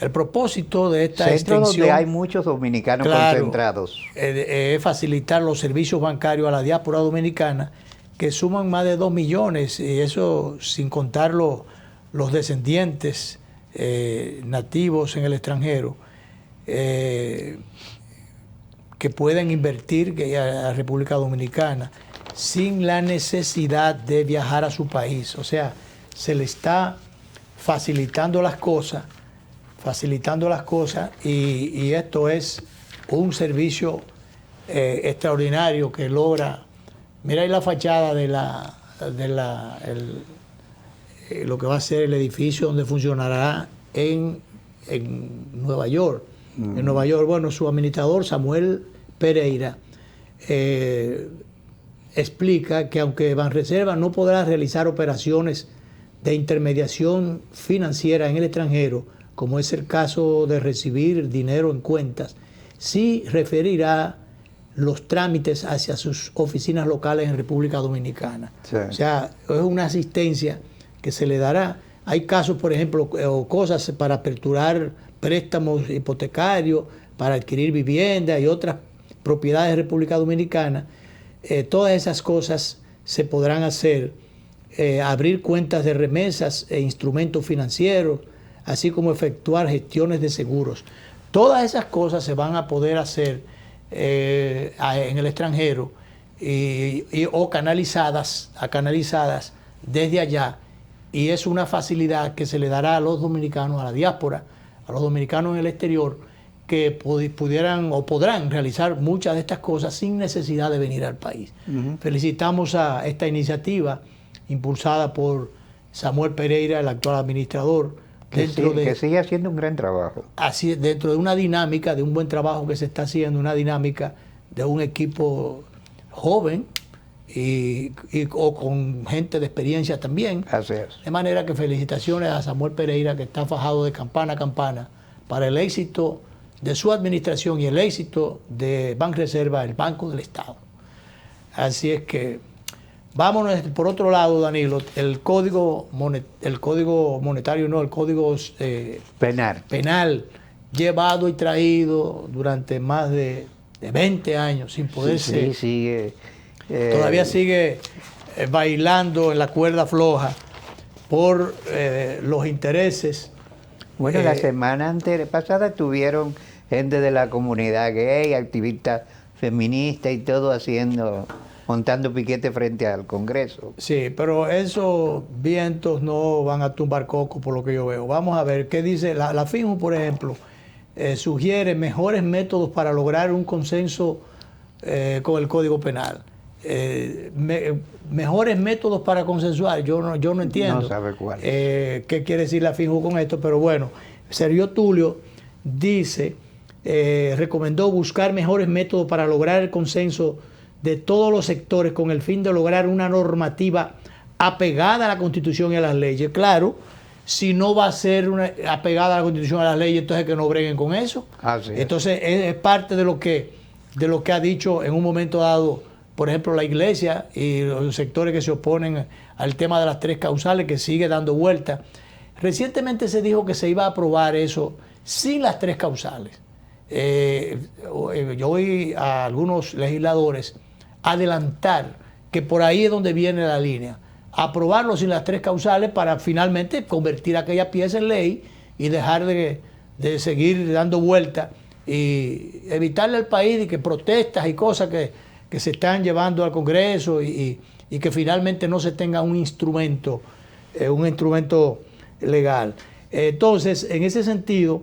El propósito de esta extensión, donde hay muchos dominicanos concentrados, es facilitar los servicios bancarios a la diáspora dominicana, que suman más de 2 millones, y eso sin contar los descendientes nativos en el extranjero, que pueden invertir a la República Dominicana sin la necesidad de viajar a su país. O sea, se le está facilitando las cosas, y esto es un servicio extraordinario que logra. Mira ahí la fachada de lo que va a ser el edificio donde funcionará en Nueva York. En Nueva York, bueno, su administrador Samuel Pereira explica que aunque Banreserva no podrá realizar operaciones de intermediación financiera en el extranjero, como es el caso de recibir dinero en cuentas, sí referirá los trámites hacia sus oficinas locales en República Dominicana. Sí. O sea, es una asistencia que se le dará. Hay casos, por ejemplo, o cosas para aperturar préstamos hipotecarios, para adquirir vivienda y otras propiedades de República Dominicana. Todas esas cosas se podrán hacer, abrir cuentas de remesas e instrumentos financieros, así como efectuar gestiones de seguros. Todas esas cosas se van a poder hacer en el extranjero o canalizadas desde allá, y es una facilidad que se le dará a los dominicanos, a la diáspora, a los dominicanos en el exterior, que pudieran o podrán realizar muchas de estas cosas sin necesidad de venir al país. Felicitamos a esta iniciativa impulsada por Samuel Pereira, el actual administrador, que sigue haciendo un gran trabajo. Así, dentro de una dinámica, de un buen trabajo que se está haciendo, una dinámica de un equipo joven o con gente de experiencia también. Así es. De manera que felicitaciones a Samuel Pereira, que está fajado de campana a campana para el éxito de su administración y el éxito de Banreserva, el Banco del Estado. Así es que vámonos por otro lado, Danilo, el código monetario, no, el código penal, llevado y traído durante más de 20 años sin poderse. Sí, sigue. Todavía sigue bailando en la cuerda floja por los intereses. Bueno, la semana pasada tuvieron gente de la comunidad gay, activistas feministas y todo montando piquete frente al Congreso. Sí, pero esos vientos no van a tumbar coco por lo que yo veo. Vamos a ver qué dice la FINJU, por ejemplo, sugiere mejores métodos para lograr un consenso con el Código Penal. Mejores métodos para consensuar, yo no entiendo. No sabe cuál. Qué quiere decir la FINJU con esto, pero bueno, Sergio Tulio dice, recomendó buscar mejores métodos para lograr el consenso de todos los sectores con el fin de lograr una normativa apegada a la Constitución y a las leyes. Claro, si no va a ser apegada a la Constitución y a las leyes, entonces que no breguen con eso. Entonces es parte de lo que ha dicho en un momento dado, por ejemplo, la Iglesia y los sectores que se oponen al tema de las 3 causales, que sigue dando vuelta. Recientemente se dijo que se iba a aprobar eso sin las 3 causales. Yo oí a algunos legisladores adelantar que por ahí es donde viene la línea, aprobarlo sin las 3 causales para finalmente convertir aquella pieza en ley y dejar de seguir dando vuelta y evitarle al país de que protestas y cosas que se están llevando al Congreso y que finalmente no se tenga un instrumento legal. Entonces, en ese sentido,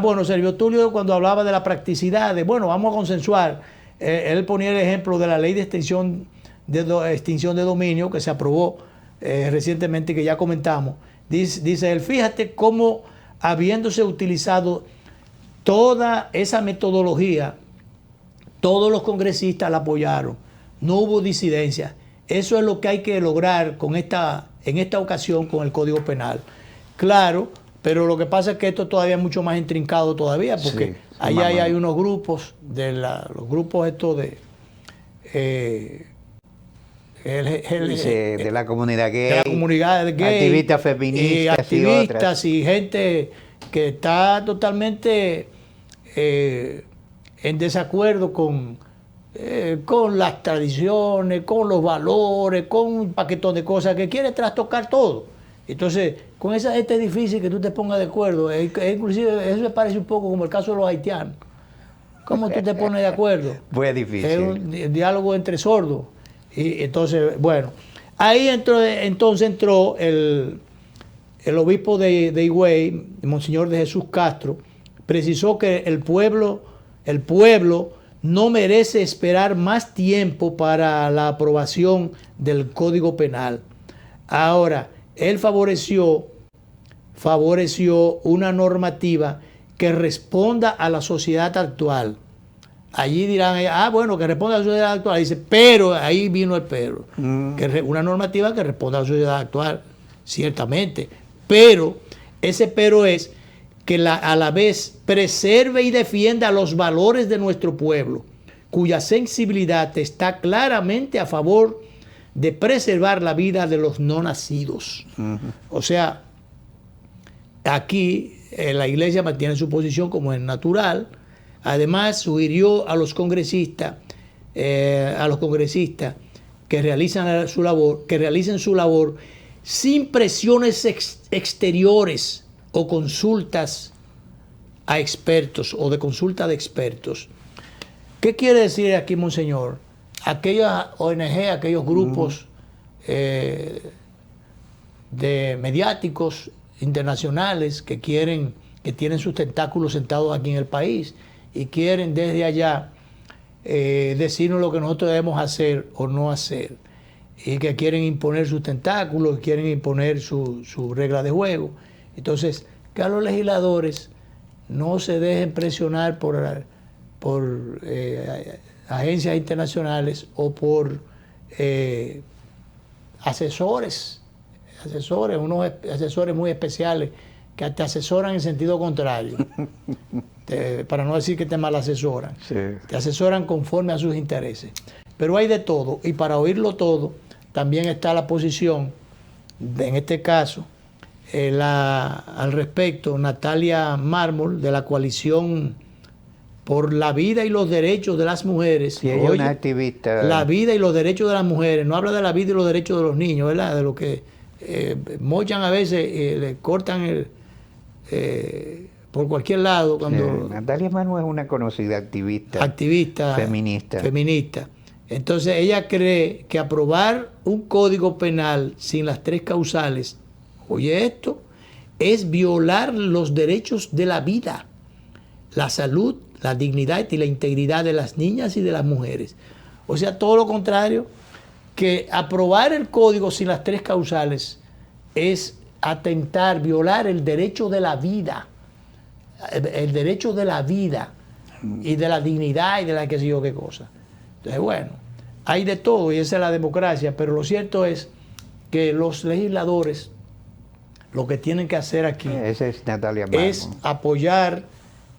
bueno, Sergio Tulio, cuando hablaba de la practicidad, vamos a consensuar, él ponía el ejemplo de la ley de extinción de dominio que se aprobó recientemente, que ya comentamos. Dice él, fíjate cómo habiéndose utilizado toda esa metodología, todos los congresistas la apoyaron, no hubo disidencia. Eso es lo que hay que lograr en esta ocasión con el Código Penal. Claro, pero lo que pasa es que esto todavía es mucho más intrincado todavía, porque allá hay unos grupos, los grupos estos de la comunidad gay, activistas feministas y gente que está totalmente en desacuerdo con las tradiciones, con los valores, con un paquetón de cosas, que quiere trastocar todo. Entonces, con esa gente es difícil que tú te pongas de acuerdo. Inclusive, eso me parece un poco como el caso de los haitianos. ¿Cómo tú te pones de acuerdo? Muy difícil. Es un diálogo entre sordos. Y entonces, bueno, ahí entró el obispo de Higüey, Monseñor de Jesús Castro, precisó que el pueblo no merece esperar más tiempo para la aprobación del Código Penal. Ahora, él favoreció una normativa que responda a la sociedad actual, allí dirán, bueno, que responda a la sociedad actual. Dice, pero, ahí vino el pero. Una normativa que responda a la sociedad actual, ciertamente. Pero, ese pero es que a la vez preserve y defienda los valores de nuestro pueblo, cuya sensibilidad está claramente a favor de preservar la vida de los no nacidos. O sea, aquí la Iglesia mantiene su posición como es natural. Además, sugirió a los congresistas que realicen su labor sin presiones exteriores o consultas a expertos o de consulta de expertos. ¿Qué quiere decir aquí, Monseñor? Aquellas ONG, aquellos grupos de mediáticos internacionales que tienen sus tentáculos sentados aquí en el país y quieren desde allá decirnos lo que nosotros debemos hacer o no hacer, y que quieren imponer sus tentáculos, quieren imponer su regla de juego. Entonces, que a los legisladores no se dejen presionar por agencias internacionales o por asesores, unos asesores muy especiales que te asesoran en sentido contrario, para no decir que te mal asesoran, sí. Te asesoran conforme a sus intereses. Pero hay de todo, y para oírlo todo también está la posición, en este caso, al respecto, Natalia Mármol, de la Coalición por la Vida y los Derechos de las Mujeres. Sí, ella es una activista. La vida y los derechos de las mujeres, no habla de la vida y los derechos de los niños, ¿verdad? De lo que mochan a veces, le cortan por cualquier lado. Cuando Natalia Mármol es una conocida activista feminista. Entonces ella cree que aprobar un código penal sin las 3 causales, oye esto, es violar los derechos de la vida, la salud, la dignidad y la integridad de las niñas y de las mujeres. O sea, todo lo contrario, que aprobar el código sin las 3 causales es atentar, violar el derecho de la vida, el derecho de la vida y de la dignidad y de la qué sé yo qué cosa. Entonces, bueno, hay de todo y esa es la democracia, pero lo cierto es que los legisladores lo que tienen que hacer aquí es apoyar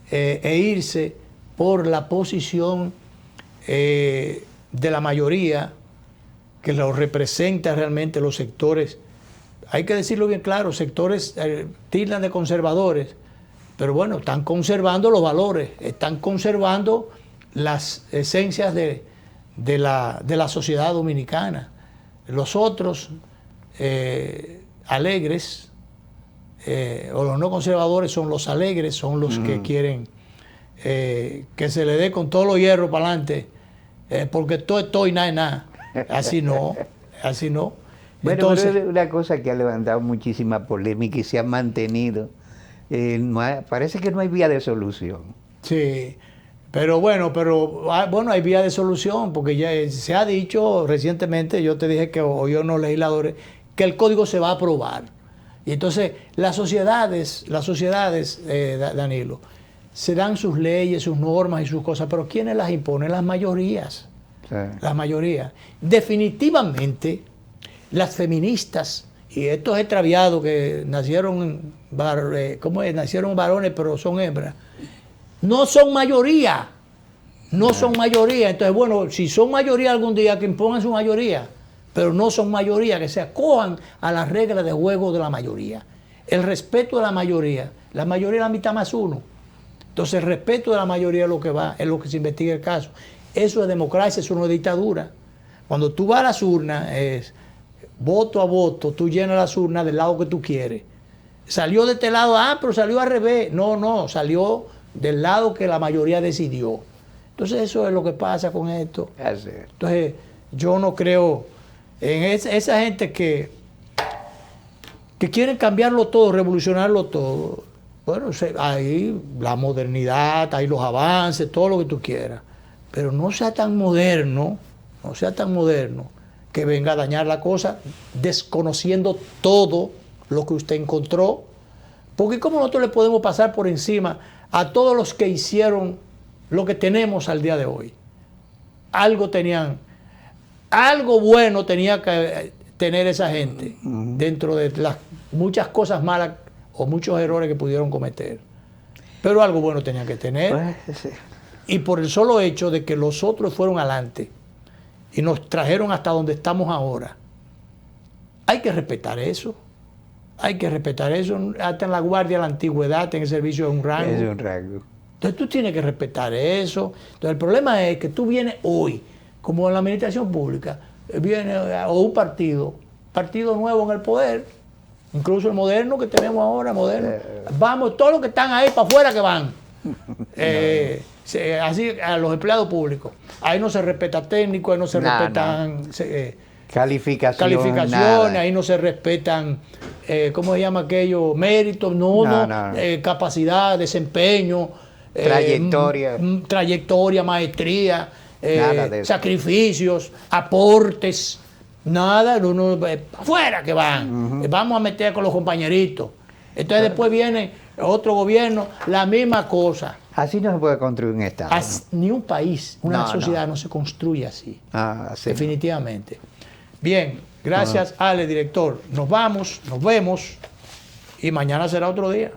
e irse por la posición de la mayoría que lo representa realmente los sectores. Hay que decirlo bien claro, sectores tildan de conservadores, pero bueno, están conservando los valores, están conservando las esencias de la sociedad dominicana. Los otros alegres, o los no conservadores son los alegres, son los que quieren que se le dé con todos los hierros para adelante, porque todo y nada es nada. Así no. Bueno, entonces, pero es una cosa que ha levantado muchísima polémica y se ha mantenido. Parece que no hay vía de solución. Sí, pero bueno, hay vía de solución, porque ya se ha dicho recientemente, yo te dije que oyó unos legisladores, que el código se va a aprobar. Y entonces las sociedades, Danilo, se dan sus leyes, sus normas y sus cosas, pero ¿quiénes las imponen? Las mayorías. Sí. Las mayorías. Definitivamente, las feministas y estos extraviados que nacieron varones pero son hembras, no son mayoría. No son mayoría. Entonces, bueno, si son mayoría algún día, que impongan su mayoría, pero no son mayoría, que se acojan a las reglas de juego de la mayoría. El respeto de la mayoría es la mitad más uno. Entonces, el respeto de la mayoría es lo que va, es lo que se investiga el caso. Eso es democracia, eso no es dictadura. Cuando tú vas a las urnas, es voto a voto, tú llenas las urnas del lado que tú quieres. Salió de este lado, pero salió al revés. No, salió del lado que la mayoría decidió. Entonces eso es lo que pasa con esto. Entonces yo no creo en esa gente que quieren cambiarlo todo, revolucionarlo todo. Bueno, hay la modernidad, hay los avances, todo lo que tú quieras. Pero no sea tan moderno que venga a dañar la cosa desconociendo todo lo que usted encontró. Porque ¿cómo nosotros le podemos pasar por encima a todos los que hicieron lo que tenemos al día de hoy. Algo bueno tenía que tener esa gente dentro de las muchas cosas malas o muchos errores que pudieron cometer. Pero algo bueno tenían que tener. Pues, sí. Y por el solo hecho de que los otros fueron adelante y nos trajeron hasta donde estamos ahora, hay que respetar eso. Hay que respetar eso. Hasta en la guardia de la antigüedad, en el servicio de un rango. Es un rango. Entonces tú tienes que respetar eso. Entonces el problema es que tú vienes hoy, como en la administración pública, viene o un partido nuevo en el poder, incluso el moderno que tenemos ahora, moderno. Vamos, todos los que están ahí para afuera que van. Así a los empleados públicos. Ahí no se respeta técnico, ahí no se respetan calificaciones, ahí no se respetan, ¿cómo se llama aquello? Méritos, capacidad, desempeño, trayectoria, maestría, sacrificios, aportes, nada, afuera que van. Vamos a meter con los compañeritos. Entonces después viene otro gobierno, la misma cosa. Así no se puede construir un Estado. Ni un país, una sociedad no se construye así. Sí. Definitivamente. Bien, gracias Ale, director. Nos vamos, nos vemos y mañana será otro día.